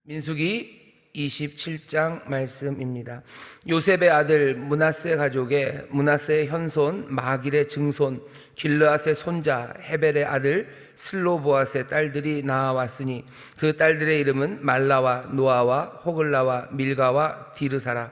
민수기 27장 말씀입니다. 요셉의 아들 므낫세 가족의 므낫세의 현손 마길의 증손 길르앗의 손자 헤벨의 아들 슬로보앗의 딸들이 나아왔으니 그 딸들의 이름은 말라와 노아와 호글라와 밀가와 디르사라.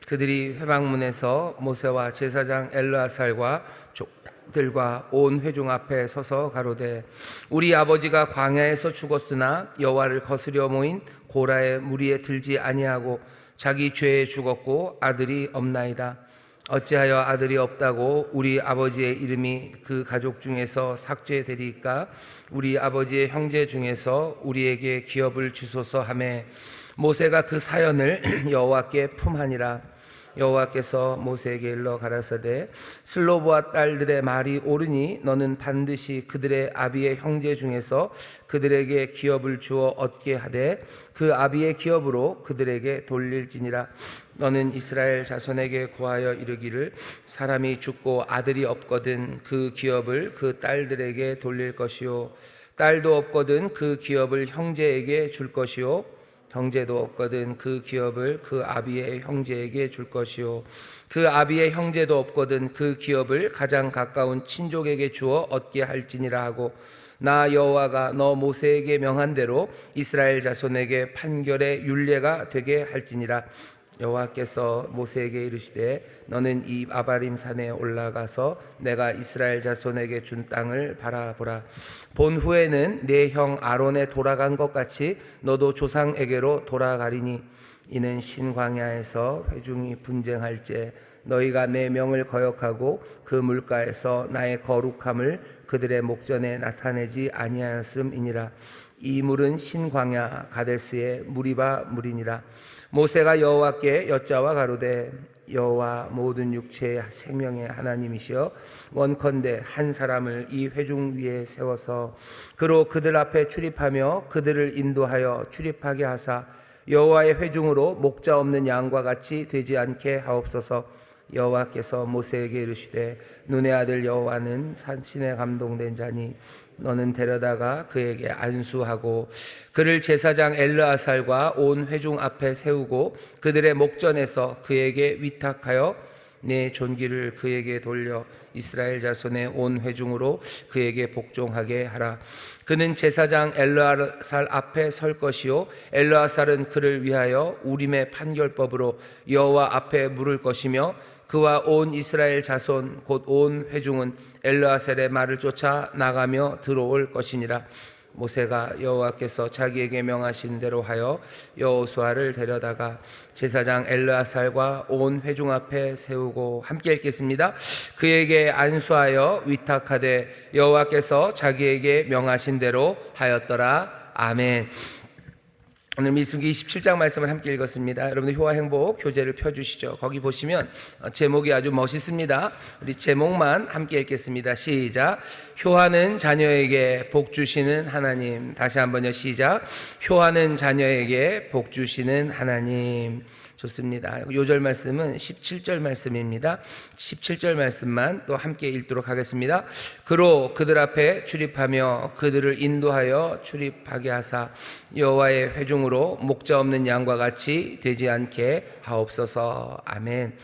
그들이 회막문에서 모세와 제사장 엘르아살과 족들과 온 회중 앞에 서서 가로되, 우리 아버지가 광야에서 죽었으나 여호와를 거스려 모인 고라의 무리에 들지 아니하고 자기 죄에 죽었고 아들이 없나이다. 어찌하여 아들이 없다고 우리 아버지의 이름이 그 가족 중에서 삭제되리까? 우리 아버지의 형제 중에서 우리에게 기업을 주소서 하매 모세가 그 사연을 여호와께 품하니라. 여호와께서 모세에게 일러 가라사대, 슬로보아 딸들의 말이 옳으니 너는 반드시 그들의 아비의 형제 중에서 그들에게 기업을 주어 얻게 하되 그 아비의 기업으로 그들에게 돌릴지니라. 너는 이스라엘 자손에게 고하여 이르기를, 사람이 죽고 아들이 없거든 그 기업을 그 딸들에게 돌릴 것이요, 딸도 없거든 그 기업을 형제에게 줄 것이요, 형제도 없거든 그 기업을 그 아비의 형제에게 줄 것이요, 그 아비의 형제도 없거든 그 기업을 가장 가까운 친족에게 주어 얻게 할지니라 하고, 나 여호와가 너 모세에게 명한 대로 이스라엘 자손에게 판결의 율례가 되게 할지니라. 여호와께서 모세에게 이르시되, 너는 이 아바림 산에 올라가서 내가 이스라엘 자손에게 준 땅을 바라보라. 본 후에는 내 형 아론에 돌아간 것 같이 너도 조상에게로 돌아가리니, 이는 신광야에서 회중이 분쟁할 때 너희가 내 명을 거역하고 그 물가에서 나의 거룩함을 그들의 목전에 나타내지 아니하였음이니라. 이 물은 신광야 가데스의 무리바 물이니라. 모세가 여호와께 여짜와 가로되, 여호와 모든 육체의 생명의 하나님이시여, 원컨대 한 사람을 이 회중 위에 세워서 그로 그들 앞에 출입하며 그들을 인도하여 출입하게 하사 여호와의 회중으로 목자 없는 양과 같이 되지 않게 하옵소서. 여호와께서 모세에게 이르시되, 눈의 아들 여호와는 산신에 감동된 자니 너는 데려다가 그에게 안수하고 그를 제사장 엘르아살과 온 회중 앞에 세우고 그들의 목전에서 그에게 위탁하여 내 존귀를 그에게 돌려 이스라엘 자손의 온 회중으로 그에게 복종하게 하라. 그는 제사장 엘르아살 앞에 설 것이요, 엘르아살은 그를 위하여 우림의 판결법으로 여호와 앞에 물을 것이며, 그와 온 이스라엘 자손 곧 온 회중은 엘르아살의 말을 쫓아 나가며 들어올 것이니라. 모세가 여호와께서 자기에게 명하신 대로 하여 여호수아를 데려다가 제사장 엘르아살과 온 회중 앞에 세우고, 함께 읽겠습니다. 그에게 안수하여 위탁하되 여호와께서 자기에게 명하신 대로 하였더라. 아멘. 오늘 민수기 27장 말씀을 함께 읽었습니다. 여러분들 효화행복 교재를 펴주시죠. 거기 보시면 제목이 아주 멋있습니다. 우리 제목만 함께 읽겠습니다. 시작. 효하는 자녀에게 복 주시는 하나님. 다시 한번요. 시작. 효하는 자녀에게 복 주시는 하나님. 좋습니다. 요절 말씀은 17절 말씀입니다. 17절 말씀만 또 함께 읽도록 하겠습니다. 그로 그들 앞에 출입하며 그들을 인도하여 출입하게 하사 여호와의 회중으로 목자 없는 양과 같이 되지 않게 하옵소서. 아멘.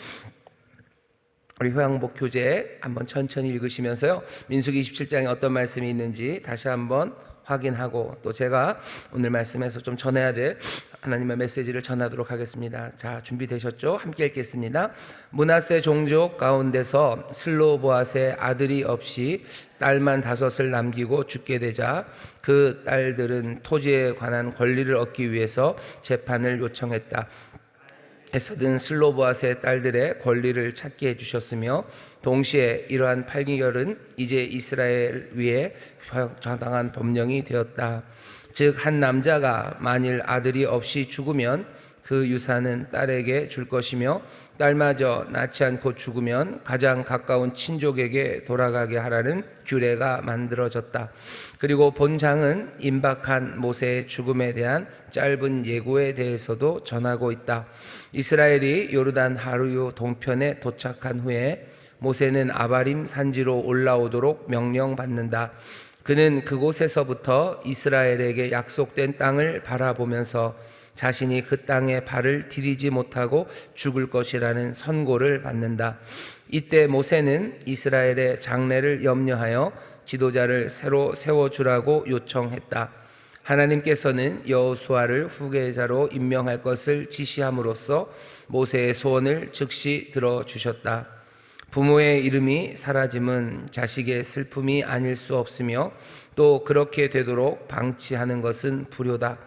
우리 효양복 교재 한번 천천히 읽으시면서요, 민수기 27장에 어떤 말씀이 있는지 다시 한번 확인하고, 또 제가 오늘 말씀에서 좀 전해야 될 하나님의 메시지를 전하도록 하겠습니다. 자, 준비되셨죠? 함께 읽겠습니다. 므낫세 종족 가운데서 슬로보앗의 아들이 없이 딸만 5을 남기고 죽게 되자 그 딸들은 토지에 관한 권리를 얻기 위해서 재판을 요청했다. 에서든 슬로보앗의 딸들의 권리를 찾게 해주셨으며, 동시에 이러한 판결은 이제 이스라엘 위에 정당한 법령이 되었다. 즉, 한 남자가 만일 아들이 없이 죽으면 그 유산은 딸에게 줄 것이며, 딸마저 낳지 않고 죽으면 가장 가까운 친족에게 돌아가게 하라는 규례가 만들어졌다. 그리고 본장은 임박한 모세의 죽음에 대한 짧은 예고에 대해서도 전하고 있다. 이스라엘이 요르단 하루유 동편에 도착한 후에 모세는 아바림 산지로 올라오도록 명령받는다. 그는 그곳에서부터 이스라엘에게 약속된 땅을 바라보면서 자신이 그 땅에 발을 디디지 못하고 죽을 것이라는 선고를 받는다. 이때 모세는 이스라엘의 장래를 염려하여 지도자를 새로 세워주라고 요청했다. 하나님께서는 여호수아를 후계자로 임명할 것을 지시함으로써 모세의 소원을 즉시 들어주셨다. 부모의 이름이 사라짐은 자식의 슬픔이 아닐 수 없으며 또 그렇게 되도록 방치하는 것은 불효다.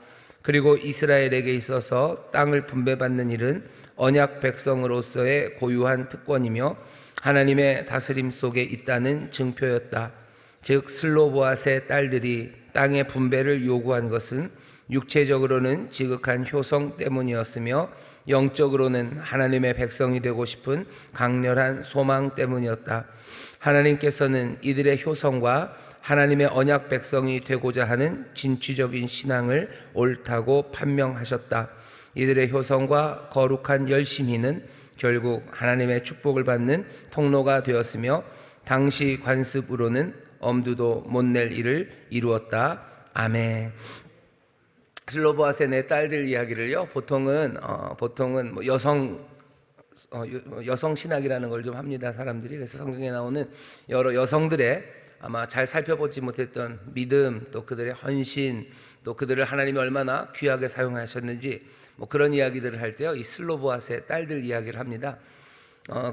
그리고 이스라엘에게 있어서 땅을 분배받는 일은 언약 백성으로서의 고유한 특권이며 하나님의 다스림 속에 있다는 증표였다. 즉 슬로보앗의 딸들이 땅의 분배를 요구한 것은 육체적으로는 지극한 효성 때문이었으며 영적으로는 하나님의 백성이 되고 싶은 강렬한 소망 때문이었다. 하나님께서는 이들의 효성과 하나님의 언약 백성이 되고자 하는 진취적인 신앙을 옳다고 판명하셨다. 이들의 효성과 거룩한 열심히는 결국 하나님의 축복을 받는 통로가 되었으며 당시 관습으로는 엄두도 못 낼 일을 이루었다. 아멘. 슬로보앗의 네 딸들 이야기를요, 보통은 뭐 여성 신학이라는 걸 좀 합니다, 사람들이. 그래서 성경에 나오는 여러 여성들의 아마 잘 살펴보지 못했던 믿음, 또 그들의 헌신, 또 그들을 하나님이 얼마나 귀하게 사용하셨는지 뭐 그런 이야기들을 할 때요, 이 슬로보앗의 딸들 이야기를 합니다.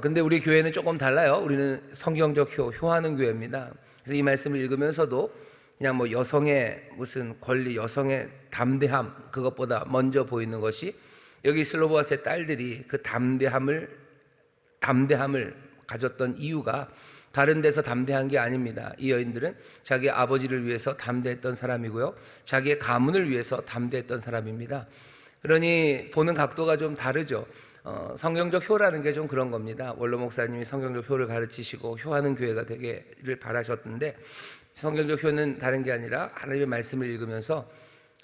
근데 우리 교회는 조금 달라요. 우리는 성경적 효하는 교회입니다. 그래서 이 말씀을 읽으면서도 그냥 뭐 여성의 무슨 권리, 여성의 담대함, 그것보다 먼저 보이는 것이 여기 슬로보앗의 딸들이 그 담대함을 가졌던 이유가 다른 데서 담대한 게 아닙니다. 이 여인들은 자기 아버지를 위해서 담대했던 사람이고요, 자기의 가문을 위해서 담대했던 사람입니다. 그러니 보는 각도가 좀 다르죠. 성경적 효라는 게 좀 그런 겁니다. 원로 목사님이 성경적 효를 가르치시고 효하는 교회가 되기를 바라셨는데, 성경적 효는 다른 게 아니라 하나님의 말씀을 읽으면서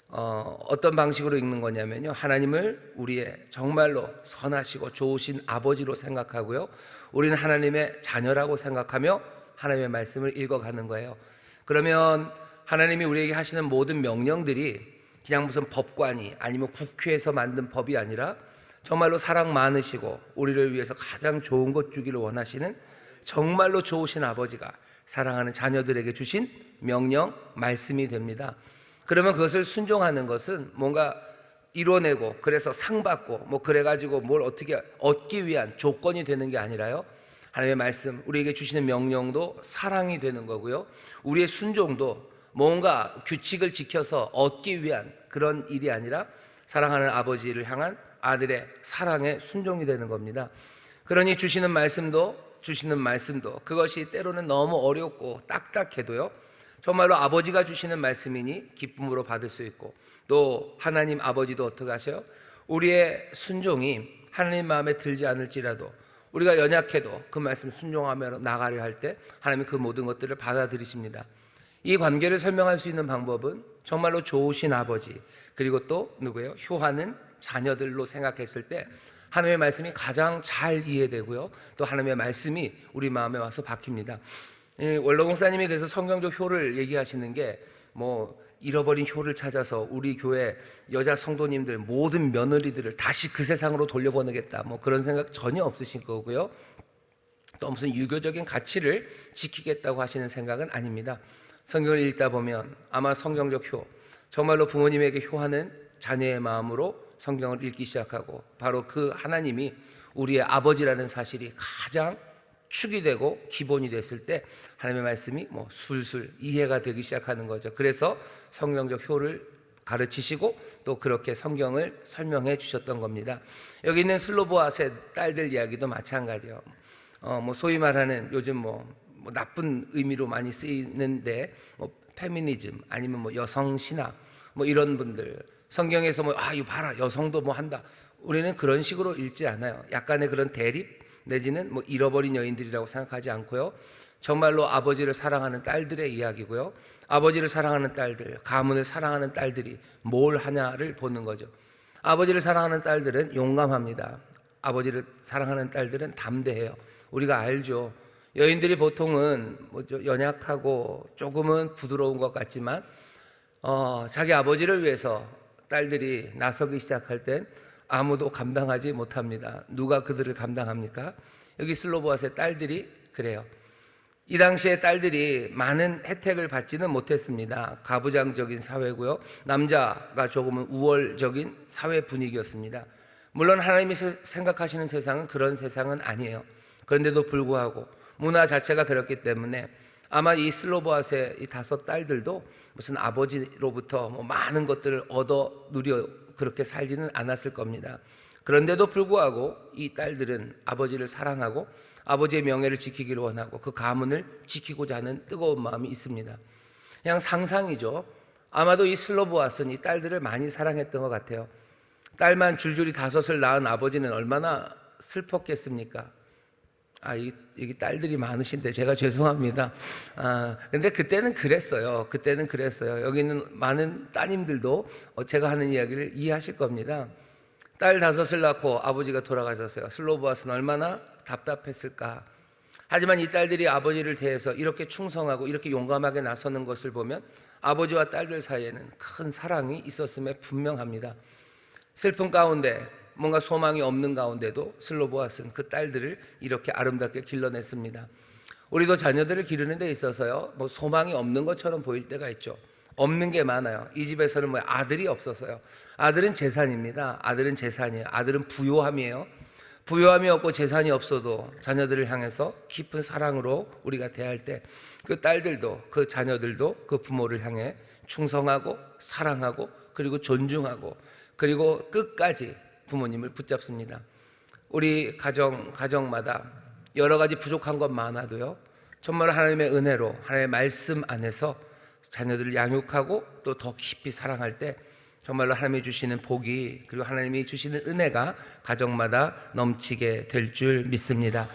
어떤 방식으로 읽는 거냐면요, 하나님을 우리의 정말로 선하시고 좋으신 아버지로 생각하고요, 우리는 하나님의 자녀라고 생각하며 하나님의 말씀을 읽어가는 거예요. 그러면 하나님이 우리에게 하시는 모든 명령들이 그냥 무슨 법관이 아니면 국회에서 만든 법이 아니라 정말로 사랑 많으시고 우리를 위해서 가장 좋은 것 주기를 원하시는 정말로 좋으신 아버지가 사랑하는 자녀들에게 주신 명령, 말씀이 됩니다. 그러면 그것을 순종하는 것은 뭔가 이뤄내고 그래서 상 받고 뭐 그래가지고 뭘 어떻게 얻기 위한 조건이 되는 게 아니라요, 하나님의 말씀, 우리에게 주시는 명령도 사랑이 되는 거고요, 우리의 순종도 뭔가 규칙을 지켜서 얻기 위한 그런 일이 아니라 사랑하는 아버지를 향한 아들의 사랑의 순종이 되는 겁니다. 그러니 주시는 말씀도 그것이 때로는 너무 어렵고 딱딱해도요, 정말로 아버지가 주시는 말씀이니 기쁨으로 받을 수 있고, 또 하나님 아버지도 어떻게 하셔요? 우리의 순종이 하나님 마음에 들지 않을지라도 우리가 연약해도 그 말씀 순종하며 나가려 할 때 하나님이 그 모든 것들을 받아들이십니다. 이 관계를 설명할 수 있는 방법은 정말로 좋으신 아버지, 그리고 또 누구예요? 효하는 자녀들로 생각했을 때 하나님의 말씀이 가장 잘 이해되고요, 또 하나님의 말씀이 우리 마음에 와서 박힙니다. 원로 목사님이 그래서 성경적 효를 얘기하시는 게 뭐 잃어버린 효를 찾아서 우리 교회 여자 성도님들 모든 며느리들을 다시 그 세상으로 돌려보내겠다, 뭐 그런 생각 전혀 없으신 거고요, 또 무슨 유교적인 가치를 지키겠다고 하시는 생각은 아닙니다. 성경을 읽다 보면 아마 성경적 효, 정말로 부모님에게 효하는 자녀의 마음으로 성경을 읽기 시작하고, 바로 그 하나님이 우리의 아버지라는 사실이 가장 축이 되고 기본이 됐을 때 하나님의 말씀이 뭐 술술 이해가 되기 시작하는 거죠. 그래서 성경적 효를 가르치시고 또 그렇게 성경을 설명해 주셨던 겁니다. 여기 있는 슬로보앗의 딸들 이야기도 마찬가지예요. 뭐 소위 말하는 요즘 뭐 나쁜 의미로 많이 쓰이는데 뭐 페미니즘 아니면 뭐 여성 신학 뭐 이런 분들, 성경에서 뭐 이거 봐라 여성도 뭐 한다, 우리는 그런 식으로 읽지 않아요. 약간의 그런 대립 내지는 뭐 잃어버린 여인들이라고 생각하지 않고요, 정말로 아버지를 사랑하는 딸들의 이야기고요, 아버지를 사랑하는 딸들, 가문을 사랑하는 딸들이 뭘 하냐를 보는 거죠. 아버지를 사랑하는 딸들은 용감합니다. 아버지를 사랑하는 딸들은 담대해요. 우리가 알죠. 여인들이 보통은 뭐죠, 연약하고 조금은 부드러운 것 같지만 자기 아버지를 위해서 딸들이 나서기 시작할 땐 아무도 감당하지 못합니다. 누가 그들을 감당합니까? 여기 슬로보아스의 딸들이 그래요. 이 당시에 딸들이 많은 혜택을 받지는 못했습니다. 가부장적인 사회고요. 남자가 조금은 우월적인 사회 분위기였습니다. 물론 하나님이 생각하시는 세상은 그런 세상은 아니에요. 그런데도 불구하고 문화 자체가 그렇기 때문에 아마 이 슬로보아스의 이 5 딸들도 무슨 아버지로부터 많은 것들을 얻어 누려 그렇게 살지는 않았을 겁니다. 그런데도 불구하고 이 딸들은 아버지를 사랑하고 아버지의 명예를 지키기를 원하고 그 가문을 지키고자 하는 뜨거운 마음이 있습니다. 그냥 상상이죠. 아마도 이 슬로보아스는 이 딸들을 많이 사랑했던 것 같아요. 딸만 줄줄이 5을 낳은 아버지는 얼마나 슬펐겠습니까? 여기 딸들이 많으신데 제가 죄송합니다. 근데 그때는 그랬어요. 여기 있는 많은 따님들도 제가 하는 이야기를 이해하실 겁니다. 딸 5을 낳고 아버지가 돌아가셨어요. 슬로보아스는 얼마나 답답했을까. 하지만 이 딸들이 아버지를 대해서 이렇게 충성하고 이렇게 용감하게 나서는 것을 보면 아버지와 딸들 사이에는 큰 사랑이 있었음에 분명합니다. 슬픔 가운데 뭔가 소망이 없는 가운데도 슬로보아스는 그 딸들을 이렇게 아름답게 길러냈습니다. 우리도 자녀들을 기르는 데 있어서요, 소망이 없는 것처럼 보일 때가 있죠. 없는 게 많아요. 이 집에서는 아들이 없어서요. 아들은 재산입니다. 아들은 재산이에요. 아들은 부요함이에요. 부요함이 없고 재산이 없어도 자녀들을 향해서 깊은 사랑으로 우리가 대할 때 그 딸들도 그 자녀들도 그 부모를 향해 충성하고 사랑하고 그리고 존중하고 그리고 끝까지 부모님을 붙잡습니다. 우리 가정마다 여러 가지 부족한 것 많아도요, 정말 하나님의 은혜로 하나님의 말씀 안에서 자녀들을 양육하고 또 더 깊이 사랑할 때 정말로 하나님이 주시는 복이 그리고 하나님이 주시는 은혜가 가정마다 넘치게 될 줄 믿습니다.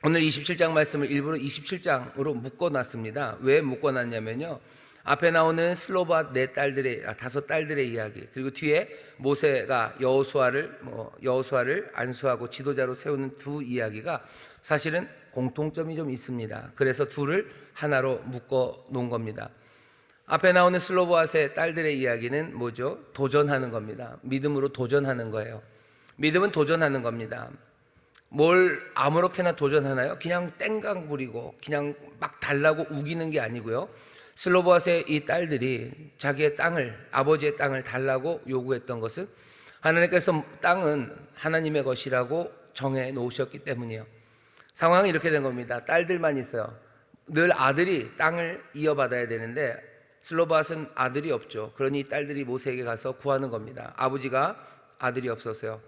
오늘 27장 말씀을 일부러 27장으로 묶어놨습니다. 왜 묶어놨냐면요, 앞에 나오는 슬로바 5 딸들의 이야기, 그리고 뒤에 모세가 여호수아를 안수하고 지도자로 세우는 2 이야기가 사실은 공통점이 좀 있습니다. 그래서 2를 하나로 묶어 놓은 겁니다. 앞에 나오는 슬로보아스의 딸들의 이야기는 뭐죠? 도전하는 겁니다. 믿음으로 도전하는 거예요. 믿음은 도전하는 겁니다. 뭘 아무렇게나 도전하나요? 그냥 땡강 부리고 그냥 막 달라고 우기는 게 아니고요. 슬로보아스의 이 딸들이 자기의 땅을, 아버지의 땅을 달라고 요구했던 것은 하나님께서 땅은 하나님의 것이라고 정해 놓으셨기 때문이에요. 상황이 이렇게 된 겁니다. 딸들만 있어요. 늘 아들이 땅을 이어받아야 되는데 슬로보아스는 아들이 없죠. 그러니 이 딸들이 모세에게 가서 구하는 겁니다. 아버지가 아들이 없어서요.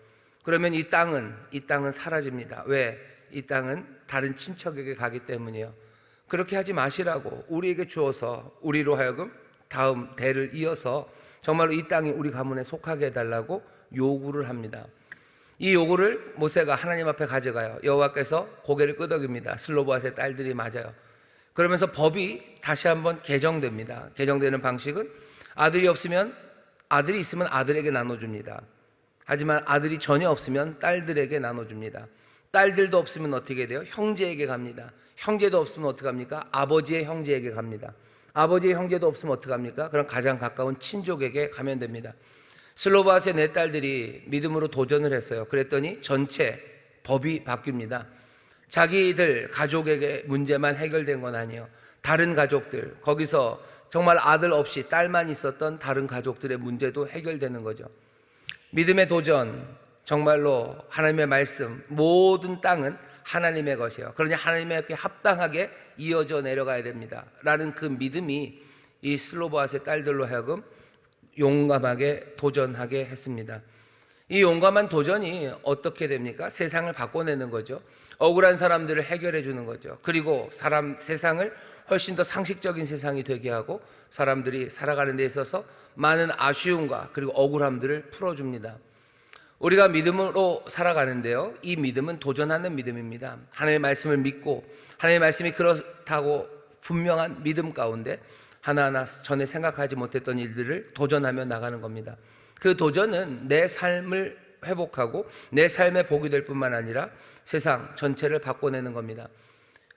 그러면 이 땅은 사라집니다. 왜? 이 땅은 다른 친척에게 가기 때문이에요. 그렇게 하지 마시라고 우리에게 주어서 우리로 하여금 다음 대를 이어서 정말로 이 땅이 우리 가문에 속하게 해달라고 요구를 합니다. 이 요구를 모세가 하나님 앞에 가져가요. 여호와께서 고개를 끄덕입니다. 슬로보아스의 딸들이 맞아요. 그러면서 법이 다시 한번 개정됩니다. 개정되는 방식은 아들이 있으면 아들에게 나눠줍니다. 하지만 아들이 전혀 없으면 딸들에게 나눠줍니다. 딸들도 없으면 어떻게 돼요? 형제에게 갑니다. 형제도 없으면 어떻게 합니까? 아버지의 형제에게 갑니다. 아버지의 형제도 없으면 어떻게 합니까? 그럼 가장 가까운 친족에게 가면 됩니다. 슬로바스의 4 딸들이 믿음으로 도전을 했어요. 그랬더니 전체 법이 바뀝니다. 자기들 가족에게 문제만 해결된 건 아니에요. 다른 가족들, 거기서 정말 아들 없이 딸만 있었던 다른 가족들의 문제도 해결되는 거죠. 믿음의 도전, 정말로 하나님의 말씀, 모든 땅은 하나님의 것이에요. 그러니 하나님께 합당하게 이어져 내려가야 됩니다 라는 그 믿음이 이 슬로보아스의 딸들로 하여금 용감하게 도전하게 했습니다. 이 용감한 도전이 어떻게 됩니까? 세상을 바꿔내는 거죠. 억울한 사람들을 해결해 주는 거죠. 그리고 세상을 훨씬 더 상식적인 세상이 되게 하고 사람들이 살아가는 데 있어서 많은 아쉬움과 그리고 억울함들을 풀어줍니다. 우리가 믿음으로 살아가는데요, 이 믿음은 도전하는 믿음입니다. 하나님의 말씀을 믿고 하나님의 말씀이 그렇다고 분명한 믿음 가운데 하나하나 전에 생각하지 못했던 일들을 도전하며 나가는 겁니다. 그 도전은 내 삶을 회복하고 내 삶의 복이 될 뿐만 아니라 세상 전체를 바꿔내는 겁니다.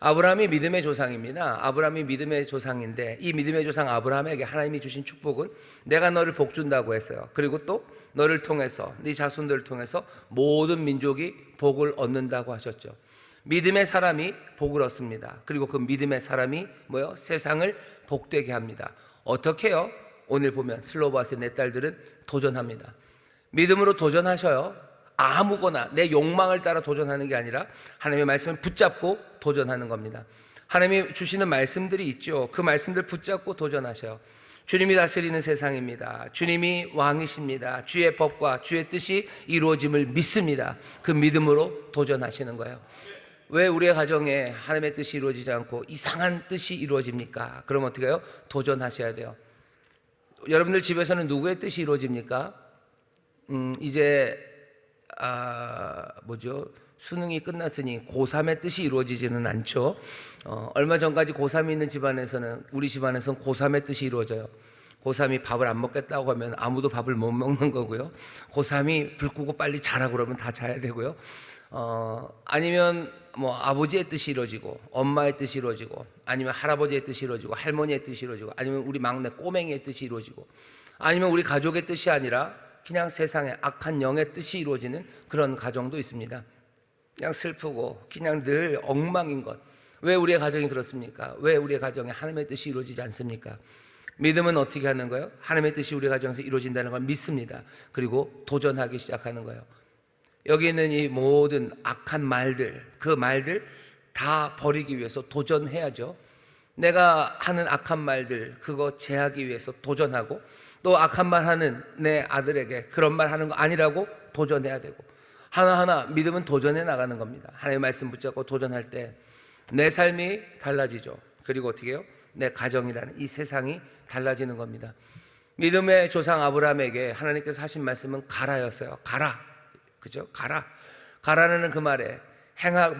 아브라함이 믿음의 조상입니다. 아브라함이 믿음의 조상인데 이 믿음의 조상 아브라함에게 하나님이 주신 축복은 내가 너를 복 준다고 했어요. 그리고 또 너를 통해서 네 자손들을 통해서 모든 민족이 복을 얻는다고 하셨죠. 믿음의 사람이 복을 얻습니다. 그리고 그 믿음의 사람이 뭐요? 세상을 복되게 합니다. 어떻게요? 오늘 보면 슬로바스의 네 딸들은 도전합니다. 믿음으로 도전하셔요. 아무거나 내 욕망을 따라 도전하는 게 아니라 하나님의 말씀을 붙잡고 도전하는 겁니다. 하나님이 주시는 말씀들이 있죠. 그 말씀들 붙잡고 도전하셔요. 주님이 다스리는 세상입니다. 주님이 왕이십니다. 주의 법과 주의 뜻이 이루어짐을 믿습니다. 그 믿음으로 도전하시는 거예요. 왜 우리의 가정에 하나님의 뜻이 이루어지지 않고 이상한 뜻이 이루어집니까? 그럼 어떻게 해요? 도전하셔야 돼요. 여러분들 집에서는 누구의 뜻이 이루어집니까? 이제 수능이 끝났으니 고3의 뜻이 이루어지지는 않죠. 얼마 전까지 고3이 있는 집안에서는, 우리 집안에서는 고3의 뜻이 이루어져요. 고3이 밥을 안 먹겠다고 하면 아무도 밥을 못 먹는 거고요. 고3이 불 끄고 빨리 자라고 그러면 다 자야 되고요. 아니면 뭐 아버지의 뜻이 이루어지고 엄마의 뜻이 이루어지고 아니면 할아버지의 뜻이 이루어지고 할머니의 뜻이 이루어지고 아니면 우리 막내 꼬맹이의 뜻이 이루어지고 아니면 우리 가족의 뜻이 아니라 그냥 세상에 악한 영의 뜻이 이루어지는 그런 가정도 있습니다. 그냥 슬프고 그냥 늘 엉망인 것. 왜 우리의 가정이 그렇습니까? 왜 우리의 가정에 하나님의 뜻이 이루어지지 않습니까? 믿음은 어떻게 하는 거예요? 하나님의 뜻이 우리 가정에서 이루어진다는 걸 믿습니다. 그리고 도전하기 시작하는 거예요. 여기 있는 이 모든 악한 말들, 그 말들 다 버리기 위해서 도전해야죠. 내가 하는 악한 말들 그거 제하기 위해서 도전하고 또 악한 말 하는 내 아들에게 그런 말 하는 거 아니라고 도전해야 되고 하나하나 믿음은 도전해 나가는 겁니다. 하나님의 말씀 붙잡고 도전할 때 내 삶이 달라지죠. 그리고 어떻게 해요? 내 가정이라는 이 세상이 달라지는 겁니다. 믿음의 조상 아브라함에게 하나님께서 하신 말씀은 가라였어요. 가라. 그죠? 가라. 가라는 그 말에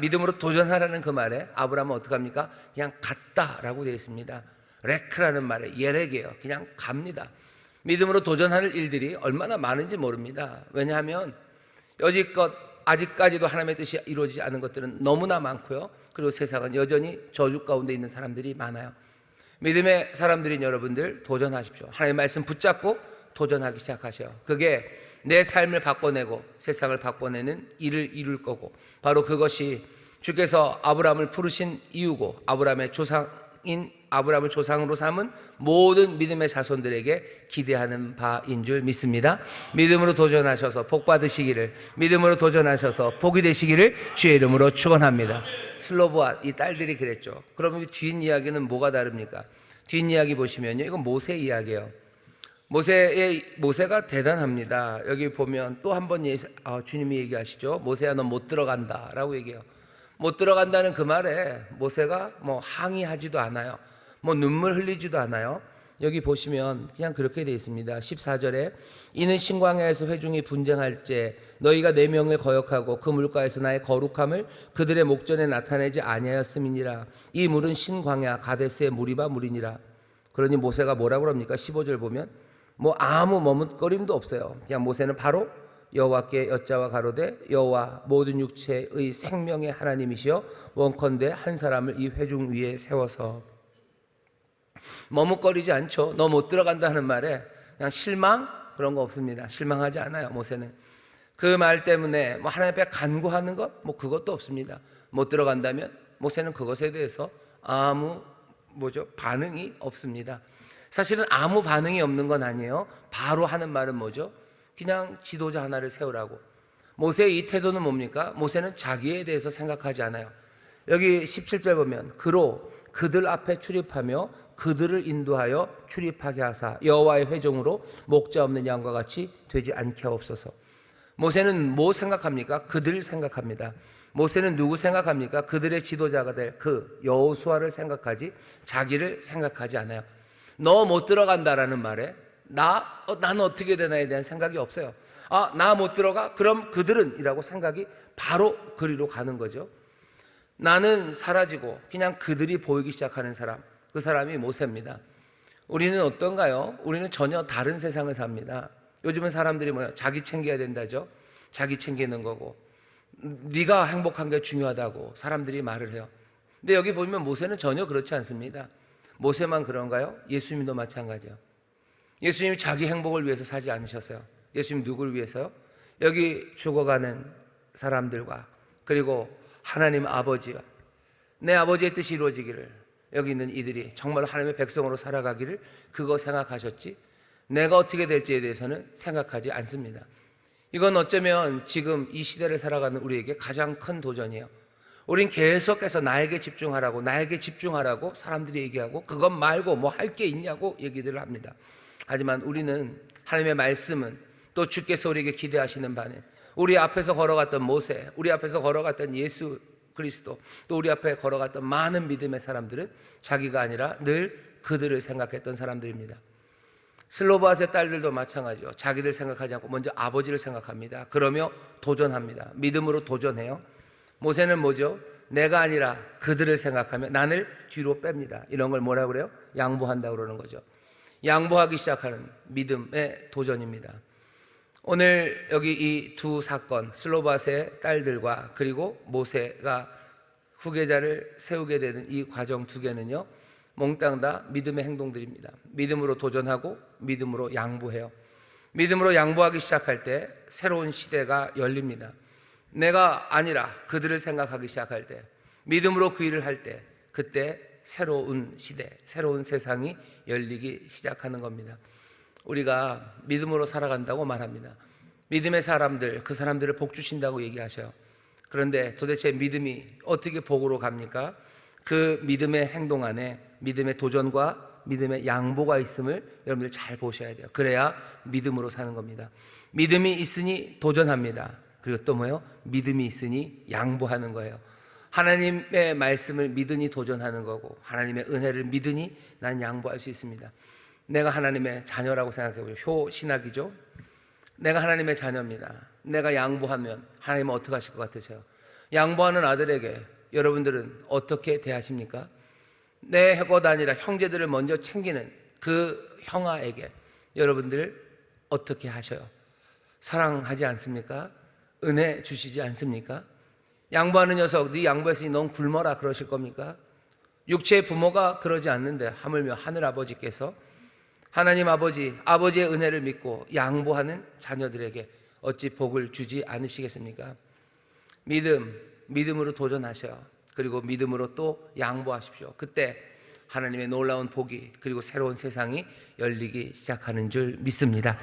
믿음으로 도전하라는 그 말에 아브라함은 어떻게 합니까? 그냥 갔다라고 되어 있습니다. 레크라는 말에 예렉이에요. 그냥 갑니다. 믿음으로 도전하는 일들이 얼마나 많은지 모릅니다. 왜냐하면 여지껏 아직까지도 하나님의 뜻이 이루어지지 않은 것들은 너무나 많고요. 그리고 세상은 여전히 저주 가운데 있는 사람들이 많아요. 믿음의 사람들인 여러분들 도전하십시오. 하나님의 말씀 붙잡고 도전하기 시작하셔요. 그게 내 삶을 바꿔내고 세상을 바꿔내는 일을 이룰 거고 바로 그것이 주께서 아브라함을 부르신 이유고 아브라함의 조상인 아브라함을 조상으로 삼은 모든 믿음의 자손들에게 기대하는 바인 줄 믿습니다. 믿음으로 도전하셔서 복 받으시기를, 믿음으로 도전하셔서 복이 되시기를 주의 이름으로 축원합니다. 슬로보아 이 딸들이 그랬죠. 그러면 뒷이야기는 뭐가 다릅니까? 뒷이야기 보시면요, 이건 모세 이야기예요. 모세가 대단합니다. 여기 보면 또 한 번 주님이 얘기하시죠. 모세야 넌 못 들어간다라고 얘기해요. 못 들어간다는 그 말에 모세가 뭐 항의하지도 않아요. 뭐 눈물 흘리지도 않아요. 여기 보시면 그냥 그렇게 되어 있습니다. 14절에 이는 신광야에서 회중이 분쟁할 때 너희가 내 명을 거역하고 그 물가에서 나의 거룩함을 그들의 목전에 나타내지 아니하였음이니라. 이 물은 신광야 가데스의 무리바 물이니라. 그러니 모세가 뭐라고 합니까? 15절 보면 뭐 아무 머뭇거림도 없어요. 그냥 모세는 바로 여호와께 여짜와 가로되 여호와 모든 육체의 생명의 하나님이시여 원컨대 한 사람을 이 회중 위에 세워서 머뭇거리지 않죠. 너 못 들어간다 하는 말에 그냥 실망 그런 거 없습니다. 실망하지 않아요. 모세는 그 말 때문에 뭐 하나님 앞에 간구하는 것 뭐 그것도 없습니다. 못 들어간다면 모세는 그것에 대해서 아무 반응이 없습니다. 사실은 아무 반응이 없는 건 아니에요. 바로 하는 말은 뭐죠? 그냥 지도자 하나를 세우라고. 모세의 이 태도는 뭡니까? 모세는 자기에 대해서 생각하지 않아요. 여기 17절 보면 그로 그들 앞에 출입하며 그들을 인도하여 출입하게 하사 여호와의 회중으로 목자 없는 양과 같이 되지 않게 하옵소서. 모세는 뭐 생각합니까? 그들 생각합니다. 모세는 누구 생각합니까? 그들의 지도자가 될 그 여호수아를 생각하지 자기를 생각하지 않아요. 너 못 들어간다라는 말에 나는 어떻게 되나에 대한 생각이 없어요. 나 못 들어가? 그럼 그들은 이라고 생각이 바로 그리로 가는 거죠. 나는 사라지고 그냥 그들이 보이기 시작하는 사람, 그 사람이 모세입니다. 우리는 어떤가요? 우리는 전혀 다른 세상을 삽니다. 요즘은 사람들이 자기 챙겨야 된다죠. 자기 챙기는 거고 네가 행복한 게 중요하다고 사람들이 말을 해요. 근데 여기 보면 모세는 전혀 그렇지 않습니다. 모세만 그런가요? 예수님도 마찬가지요. 예수님이 자기 행복을 위해서 사지 않으셨어요. 예수님 누구를 위해서요? 여기 죽어가는 사람들과 그리고 하나님 아버지와 내 아버지의 뜻이 이루어지기를, 여기 있는 이들이 정말 하나님의 백성으로 살아가기를 그거 생각하셨지 내가 어떻게 될지에 대해서는 생각하지 않습니다. 이건 어쩌면 지금 이 시대를 살아가는 우리에게 가장 큰 도전이에요. 우린 계속해서 나에게 집중하라고 사람들이 얘기하고 그것 말고 뭐 할 게 있냐고 얘기들을 합니다. 하지만 우리는 하나님의 말씀은 또 주께서 우리에게 기대하시는 바는 우리 앞에서 걸어갔던 모세, 우리 앞에서 걸어갔던 예수 그리스도, 또 우리 앞에 걸어갔던 많은 믿음의 사람들은 자기가 아니라 늘 그들을 생각했던 사람들입니다. 슬로바스의 딸들도 마찬가지죠. 자기들 생각하지 않고 먼저 아버지를 생각합니다. 그러며 도전합니다. 믿음으로 도전해요. 모세는 뭐죠? 내가 아니라 그들을 생각하며 나를 뒤로 뺍니다. 이런 걸 뭐라고 그래요? 양보한다고 그러는 거죠. 양보하기 시작하는 믿음의 도전입니다. 오늘 여기 이 두 사건, 슬로바스의 딸들과 그리고 모세가 후계자를 세우게 되는 이 과정 두 개는요, 몽땅 다 믿음의 행동들입니다. 믿음으로 도전하고 믿음으로 양보해요. 믿음으로 양보하기 시작할 때 새로운 시대가 열립니다. 내가 아니라 그들을 생각하기 시작할 때, 믿음으로 그 일을 할 때, 그때 새로운 시대, 새로운 세상이 열리기 시작하는 겁니다. 우리가 믿음으로 살아간다고 말합니다. 믿음의 사람들, 그 사람들을 복 주신다고 얘기하셔요. 그런데 도대체 믿음이 어떻게 복으로 갑니까? 그 믿음의 행동 안에 믿음의 도전과 믿음의 양보가 있음을 여러분들 잘 보셔야 돼요. 그래야 믿음으로 사는 겁니다. 믿음이 있으니 도전합니다. 그리고 또 뭐요? 믿음이 있으니 양보하는 거예요. 하나님의 말씀을 믿으니 도전하는 거고, 하나님의 은혜를 믿으니 난 양보할 수 있습니다. 내가 하나님의 자녀라고 생각해보죠. 효신학이죠. 내가 하나님의 자녀입니다. 내가 양보하면 하나님은 어떻게 하실 것 같으세요? 양보하는 아들에게 여러분들은 어떻게 대하십니까? 내 것 아니라 형제들을 먼저 챙기는 그 형아에게 여러분들 어떻게 하셔요? 사랑하지 않습니까? 은혜 주시지 않습니까? 양보하는 녀석, 네 양보했으니 넌 굶어라 그러실 겁니까? 육체의 부모가 그러지 않는데 하물며 하늘아버지께서 하나님 아버지의 은혜를 믿고 양보하는 자녀들에게 어찌 복을 주지 않으시겠습니까? 믿음으로 도전하셔요. 그리고 믿음으로 또 양보하십시오. 그때 하나님의 놀라운 복이, 그리고 새로운 세상이 열리기 시작하는 줄 믿습니다.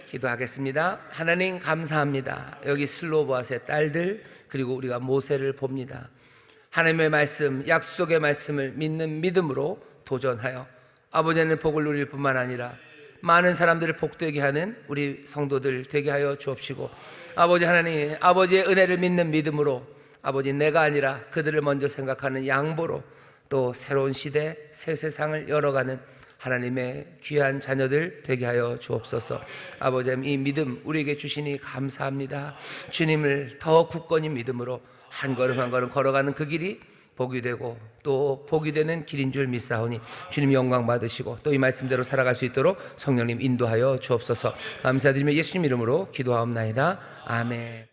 기도하겠습니다. 하나님 감사합니다. 여기 슬로바스의 딸들, 그리고 우리가 모세를 봅니다. 하나님의 말씀, 약속의 말씀을 믿는 믿음으로 도전하여 아버지는 복을 누릴 뿐만 아니라 많은 사람들을 복되게 하는 우리 성도들 되게 하여 주옵시고, 아버지 하나님, 아버지의 은혜를 믿는 믿음으로 아버지 내가 아니라 그들을 먼저 생각하는 양보로 또 새로운 시대, 새 세상을 열어가는 하나님의 귀한 자녀들 되게 하여 주옵소서. 아버지 이 믿음 우리에게 주시니 감사합니다. 주님을 더 굳건히 믿음으로 한 걸음 한 걸음 걸어가는 그 길이 복이 되고 또 복이 되는 길인 줄 믿사오니 주님 영광 받으시고 또 이 말씀대로 살아갈 수 있도록 성령님 인도하여 주옵소서. 감사드리며 예수님 이름으로 기도하옵나이다. 아멘.